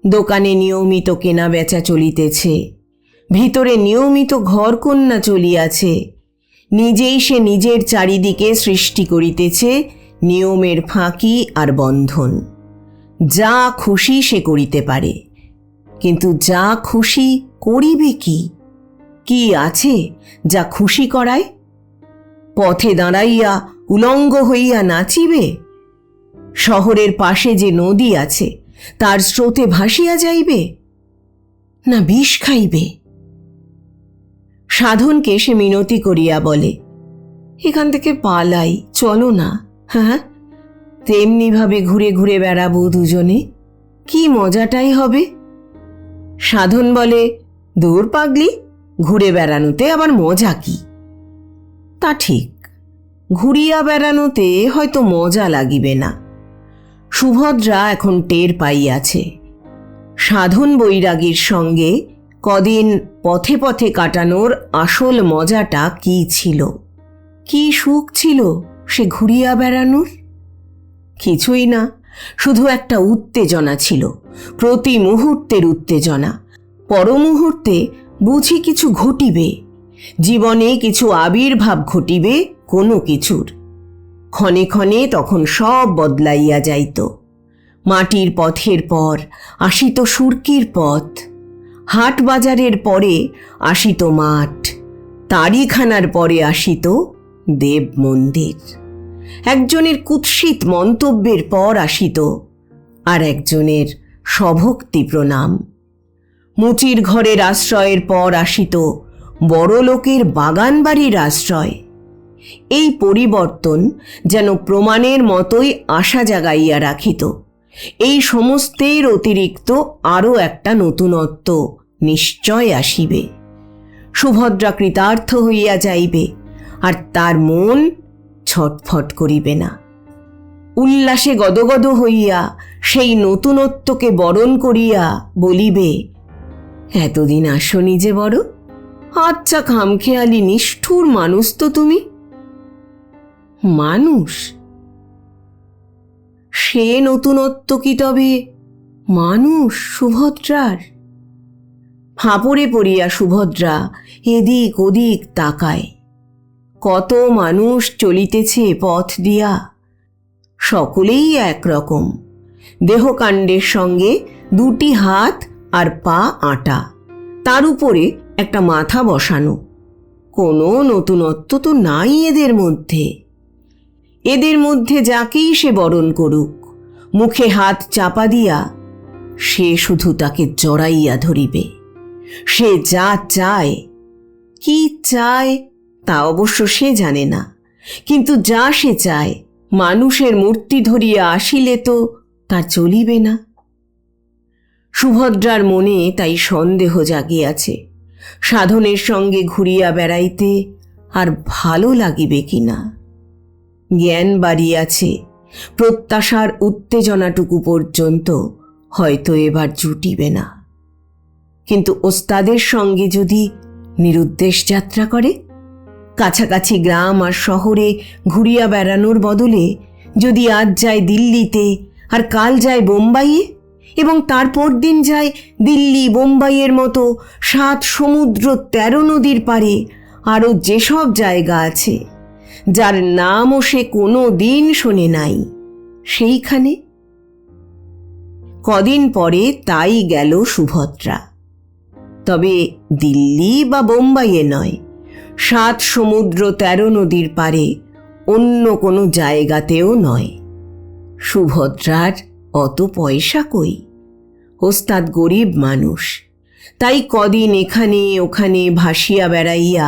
দোকানে নিয়মিত কেনা বেচা চলিতেছে, ভিতরে নিয়মিত ঘরকন্যা চলিয়াছে, নিজেই সে নিজের চারিদিকে সৃষ্টি করিতেছে নিয়মের ফাঁকি আর বন্ধন। যা খুশি সে করিতে পারে, কিন্তু যা খুশি করিবে কি? কি আছে যা খুশি করায়? পথে দাঁড়াইয়া উলঙ্গ হইয়া নাচিবে? শহরের পাশে যে নদী আছে তার স্রোতে ভাসিয়া যাইবে? না বিষ খাইবে? সাধনকে সে মিনতি করিয়া বলে, এখান থেকে পালাই, চলো না। হ্যাঁ, তেমনিভাবে ঘুরে ঘুরে বেড়াবো দুজনে, কি মজাটাই হবে। সাধন বলে, দূর পাগলি, ঘুরে বেড়ানোতে আবার মজা কি? তা ঠিক, ঘুরিয়া বেড়ানোতে হয়তো মজা লাগিবে না। সুভদ্রা এখন টের পাইয়াছে সাধন বৈরাগীর সঙ্গে কদিন পথে পথে কাটানোর আসল মজাটা কি ছিল, কি সুখ ছিল সে ঘুরিয়া বেড়ানোর। কিছুই না, শুধু একটা উত্তেজনা ছিল, প্রতি মুহূর্তের উত্তেজনা। পরমুহূর্তে বুঝি কিছু ঘটিবে, জীবনে কিছু আবির্ভাব ঘটিবে কোনো কিছুর। ক্ষণে ক্ষণে তখন সব বদলাইয়া যাইত। মাটির পথের পর আসিত সুরকির পথ, হাট বাজারের পরে আসিত মাঠ, তারিখানার পরে আসিত দেব মন্দির। একজনের কুৎসিত মন্তব্যের পর আসিত আর একজনের সভক্তি প্রণাম। মুচির ঘরের আশ্রয়ের পর আসিত বড় লোকের বাগান বাড়ির আশ্রয়। এই পরিবর্তন যেন প্রমাণের মতোই আশা জাগাইয়া রাখিত। এই সমস্তের অতিরিক্ত আরও একটা নতুনত্ব নিশ্চয় আসিবে। সুভদ্রা কৃতার্থ হইয়া যাইবে, আর তার মন ছটফট করিবে না। উল্লাসে গদগদ হইয়া সেই নতুনত্বকে বরণ করিয়া বলিবে, এতদিন আসনি যে বড়, আচ্ছা খামখেয়ালি নিষ্ঠুর মানুষ তো তুমি। মানুষ? সে নতুনত্ব কি তবে মানুষ সুভদ্রার? ফাঁপড়ে পড়িয়া সুভদ্রা এদিক ওদিক তাকায়। কত মানুষ চলিতেছে পথ দিয়া, সকলেই একরকম, দেহকাণ্ডের সঙ্গে দুটি হাত আর পা আঁটা, তার উপরে একটা মাথা বসানো। কোনো নতুনত্ব তো নাই এদের মধ্যে। এদের মধ্যে যাকেই সে বরণ করুক, মুখে হাত চাপা দিয়া সে শুধু তাকে জড়াইয়া ধরিবে। সে যা চায়, কি চায় তা অবশ্য সে জানে না, কিন্তু যা সে চায় মানুষের মূর্তি ধরিয়া আসিলে তো তা চলিবে না। সুভদ্রার মনে তাই সন্দেহ জাগিয়াছে, সাধনের সঙ্গে ঘুরিয়া বেড়াইতে আর ভালো লাগিবে কিনা। জ্ঞান বাড়িয়াছে, প্রত্যাশার উত্তেজনাটুকু পর্যন্ত হয়তো এবার জুটিবে না। কিন্তু ওস্তাদের সঙ্গে যদি নিরুদ্দেশ যাত্রা করে, কাছাকাছি গ্রাম আর শহরে ঘুরিয়া বেড়ানোর বদলে যদি আজ যায় দিল্লিতে আর কাল যায় বোম্বাইয়ে, এবং তারপর দিন যায় দিল্লি বোম্বাইয়ের মতো 7 সমুদ্র 13 নদীর পারে আরও যেসব জায়গা আছে যার নামও সে কোনো দিন শোনে নাই, সেইখানে। কদিন পরে তাই গেল সুভদ্রা। তবে দিল্লি বা বোম্বাইয়ে নয়, 7 সমুদ্র 13 নদীর পারে অন্য কোনো জায়গাতেও নয়। সুভদ্রার অত পয়সা কই? ওস্তাদ গরিব মানুষ, তাই কদিন এখানে ওখানে ভাসিয়া বেড়াইয়া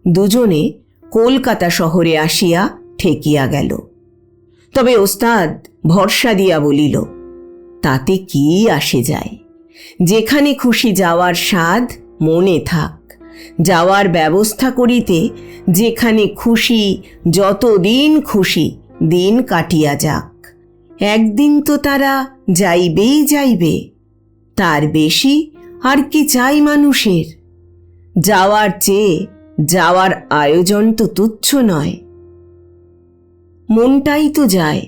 দুজনে কলকাতা শহরে আসিয়া ঠেকিয়া গেল। তবে ওস্তাদ ভরসা দিয়া বলিল, তাতে কি আসে যায়, যেখানে খুশি যাওয়ার স্বাদ মনে থাক, যাওয়ার ব্যবস্থা করিতে যেখানে খুশি যতদিন খুশি দিন কাটিয়া যাক। একদিন তো তারা যাইবেই যাইবে, তার বেশি আর কি চাই মানুষের? যাওয়ার চেয়ে যাওয়ার আয়োজন তো তুচ্ছ নয়। মনটাই তো যায়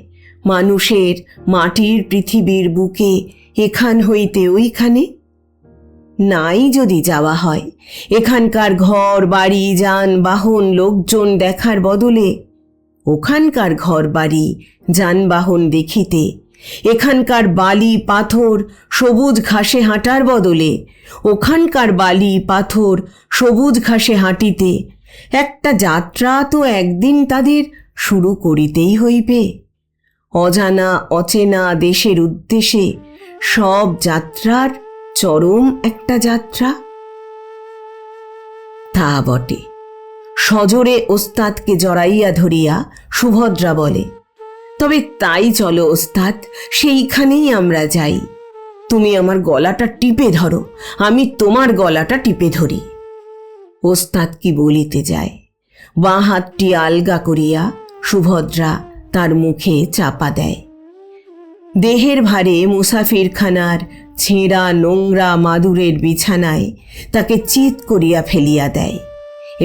মানুষের মাটির পৃথিবীর বুকে এখান হইতে ওইখানে। নাই যদি যাওয়া হয়, এখানকার ঘর বাড়ি যানবাহন লোকজন দেখার বদলে ওখানকার ঘর বাড়ি যানবাহন দেখিতে, এখানকার বালি পাথর সবুজ ঘাসে হাঁটার বদলে ওখানকার বালি পাথর সবুজ ঘাসে হাঁটিতে একটা যাত্রা তো একদিন তাদের শুরু করিতেই হইবে। অজানা অচেনা দেশের উদ্দেশ্যে সব যাত্রার চরম একটা যাত্রা। তা বটে। সজোরে ওস্তাদকে জড়াইয়া ধরিয়া সুভদ্রা বলে, তবে তাই চলো ওস্তাদ, সেইখানেই আমরা যাই। তুমি আমার গলাটা টিপে ধরো, আমি তোমার গলাটা টিপে ধরি। ওস্তাদ কি বলিতে যায়, বাঁ হাতটি আলগা করিয়া সুভদ্রা তার মুখে চাপা দেয়। দেহের ভারে মুসাফিরখানার ছেঁড়া নোংরা মাদুরের বিছানায় তাকে চিৎ করিয়া ফেলিয়া দেয়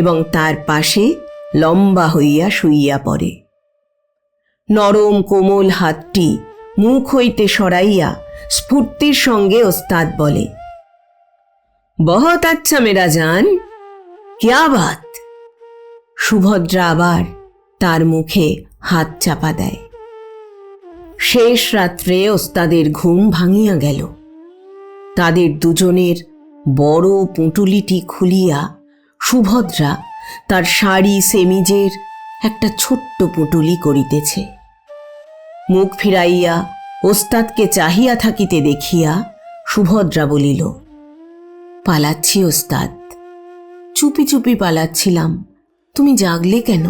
এবং তার পাশে লম্বা হইয়া শুইয়া পড়ে। নরম কোমল হাতটি মুখ হইতে সরাইয়া স্ফূর্তির সঙ্গে ওস্তাদ বলে, बहुत अच्छा मेरा जान, क्या बात। সুভদ্রা আবার তার মুখে হাত চাপা দেয়। শেষ রাত্রে ওস্তাদের ঘুম ভাঙিয়া গেল। তাদের দুজনের বড় পুঁটুলিটি খুলিয়া সুভদ্রা তার শাড়ি সেমিজের একটা ছোট্ট পুঁটুলি করিতেছে। মুখ ফিরাইয়া ওস্তাদকে চাহিয়া থাকিতে দেখিয়া সুভদ্রা বলিল, পালাচ্ছি ওস্তাদ, চুপি চুপি পালাচ্ছিলাম, তুমি জাগলে কেন?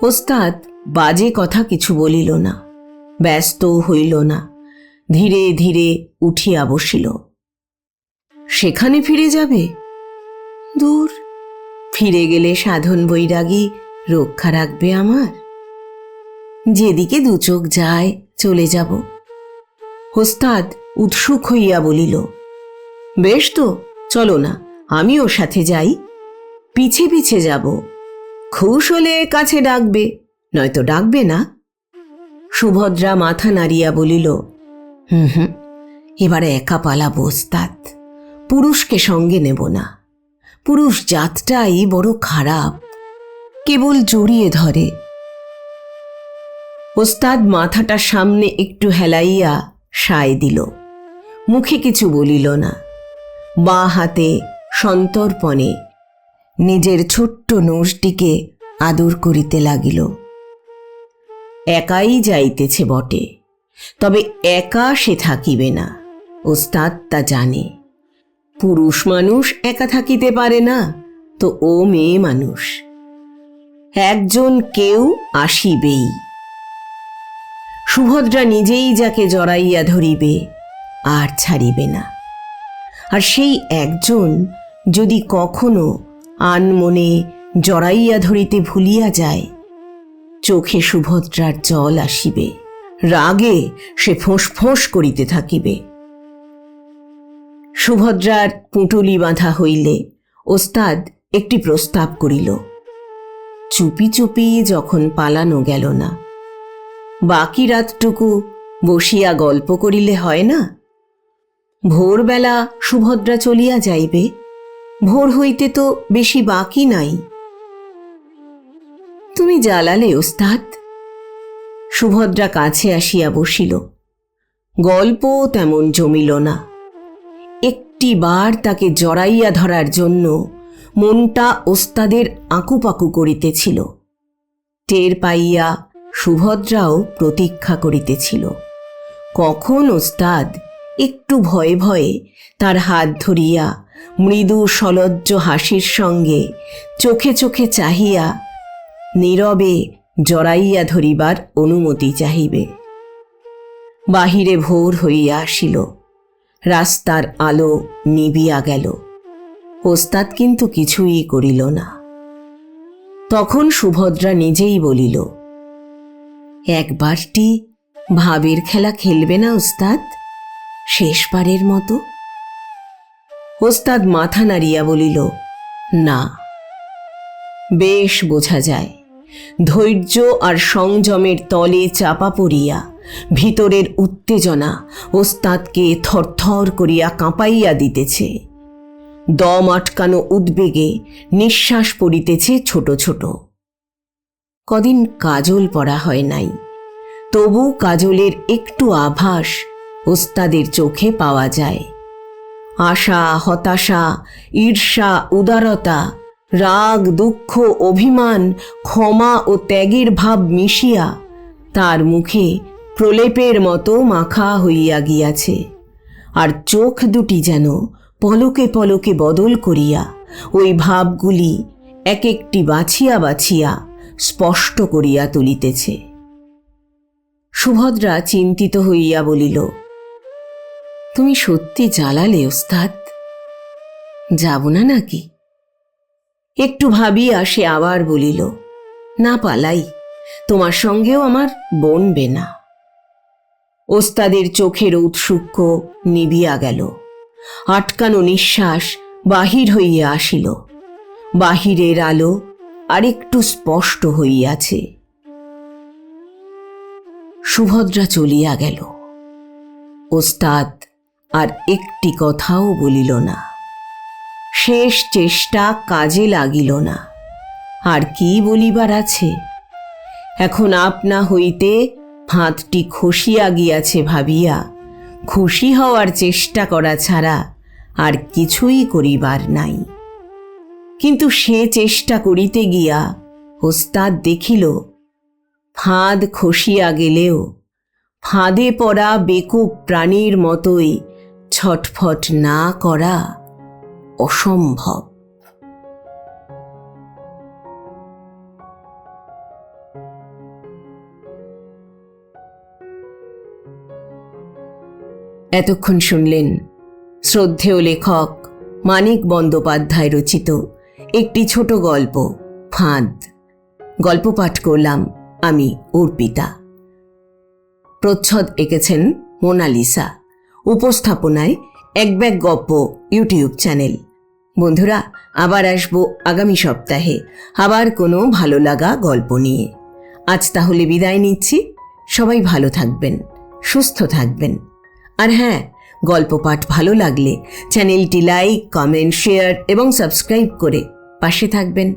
ওস্তাদ বাজে কথা কিছু বলিল না, ব্যস্ত হইল না, ধীরে ধীরে উঠিয়া বসিল। সেখানে ফিরে যাবে? দূর, ফিরে গেলে সাধন বৈরাগী রক্ষা রাখবে আমার? যেদিকে দু চোখ যায় চলে যাব। ওস্তাদ উৎসুক হইয়া বলিল, বেশ তো, চলো না, আমিও সাথে যাই। পিছে পিছে যাব, খুশ হলে কাছে ডাকবে, নয়তো ডাকবে না। সুভদ্রা মাথা নাড়িয়া বলিল, হুম, এবারে একা পালাবো ওস্তাদ, পুরুষকে সঙ্গে নেব না। পুরুষ জাতটাই বড় খারাপ, কেবল জড়িয়ে ধরে। ওস্তাদ মাথাটা সামনে একটু হেলাইয়া সায় দিল, মুখে কিছু বলিল না। বাঁ হাতে সন্তর্পণে নিজের ছোট্ট নোষটিকে আদর করিতে লাগিল। একাই যাইতেছে বটে, তবে একা সে থাকিবে না, ওস্তাদ তা জানে। পুরুষ মানুষ একা থাকিতে পারে না, তো ও মেয়ে মানুষ, একজন কেউ আসিবেই। সুভদ্রা নিজেই যাকে জড়াইয়া ধরিবে আর ছাড়িবে না। আর সেই একজন যদি কখনো আনমনে জড়াইয়া ধরিতে ভুলিয়া যায়, চোখে সুভদ্রার জল আসিবে, রাগে সে ফোঁস করিতে থাকিবে। সুভদ্রার পুঁটুলি বাঁধা হইলে ওস্তাদ একটি প্রস্তাব করিল। চুপি চুপি যখন পালানো গেল না, বাকি রাতটুকু বসিয়া গল্প করিলে হয় না? ভোরবেলা সুভদ্রা চলিয়া যাইবে, ভোর হইতে তো বেশি বাকি নাই। তুমি জ্বালালে ওস্তাদ। সুভদ্রা কাছে আসিয়া বসিল। গল্প তেমন জমিল না। একটিবার তাকে জড়াইয়া ধরার জন্য মনটা ওস্তাদের আঁকুপাকু করিতেছিল। টের পাইয়া সুভদ্রাও প্রতীক্ষা করিতেছিল, কখন ওস্তাদ একটু ভয়ে ভয়ে তার হাত ধরিয়া মৃদু সলজ্জ হাসির সঙ্গে চোখে চোখে চাহিয়া নীরবে জড়াইয়া ধরিবার অনুমতি চাহিবে। বাহিরে ভোর হইয়া আসিল, রাস্তার আলো নিবিয়া গেল। ওস্তাদ কিন্তু কিছুই করিল না। তখন সুভদ্রা নিজেই বলিল, একবারটি ভাবের খেলা খেলবে না ওস্তাদ, শেষবারের মতো? ওস্তাদ মাথা নাড়িয়া বলিল, না। বেশ বোঝা যায়, ধৈর্য আর সংযমের তলে চাপা পড়িয়া ভিতরের উত্তেজনা ওস্তাদকে থরথর করিয়া কাঁপাইয়া দিতেছে। দম আটকানো উদ্বেগে নিঃশ্বাস পড়িতেছে ছোট ছোট। কদিন কাজল পরা হয় নাই, তবু কাজলের একটু আভাস ওস্তাদের চোখে পাওয়া যায়। আশা, হতাশা, ঈর্ষা, উদারতা, রাগ, দুঃখ, অভিমান, ক্ষমা ও ত্যাগের ভাব মিশিয়া তার মুখে প্রলেপের মতো মাখা হইয়া গিয়াছে। আর চোখ দুটি যেন পলকে পলকে বদল করিয়া ওই ভাবগুলি এক একটি বাছিয়া বাছিয়া স্পষ্ট করিয়া তুলিতেছে। সুভদ্রা চিন্তিত হইয়া বলিল, তুমি সত্যি জ্বালালে ওস্তাদ, যাব না নাকি? একটু ভাবিয়া সে আবার বলিল, না পালাই, তোমার সঙ্গেও আমার বনবে না। ওস্তাদের চোখের ঔৎসুক্য নিবিয়া গেল, আটকানো নিঃশ্বাস বাহির হইয়া আসিল। বাহিরের আলো আরেকটু স্পষ্ট হইয়াছে। সুভদ্রা চলিয়া গেল। ওস্তাদ আর একটি কথাও বলিল না। শেষ চেষ্টা কাজে লাগিল না। আর কি বলিবার আছে? এখন আপনা হইতে ফাঁদটি খসিয়া গিয়াছে ভাবিয়া খুশি হওয়ার চেষ্টা করা ছাড়া আর কিছুই করিবার নাই। কিন্তু সে চেষ্টা করিতে গিয়া ওস্তাদ দেখিল ফাঁদ খসিয়া গেলেও ফাঁদে পড়া বেকুব প্রাণীর মতোই ছটফট না করা অসম্ভব। এতক্ষণ শুনলেন শ্রদ্ধেয় লেখক মানিক বন্দ্যোপাধ্যায় রচিত একটি ছোট গল্প ফাঁদ। গল্প পাঠ করলাম আমি অর্পিতা। প্রচ্ছদ এঁকেছেন মোনালিসা। উপস্থাপনায় এক ব্যাগ গপ্প ইউটিউব চ্যানেল। বন্ধুরা, আবার আসবো আগামী সপ্তাহে আবার কোনো ভালো লাগা গল্প নিয়ে। আজ তাহলে বিদায় নিচ্ছি। সবাই ভালো থাকবেন, সুস্থ থাকবেন। আর হ্যাঁ, গল্প পাঠ ভালো লাগলে চ্যানেলটি লাইক, কমেন্ট, শেয়ার এবং সাবস্ক্রাইব করে পাশে থাকবেন।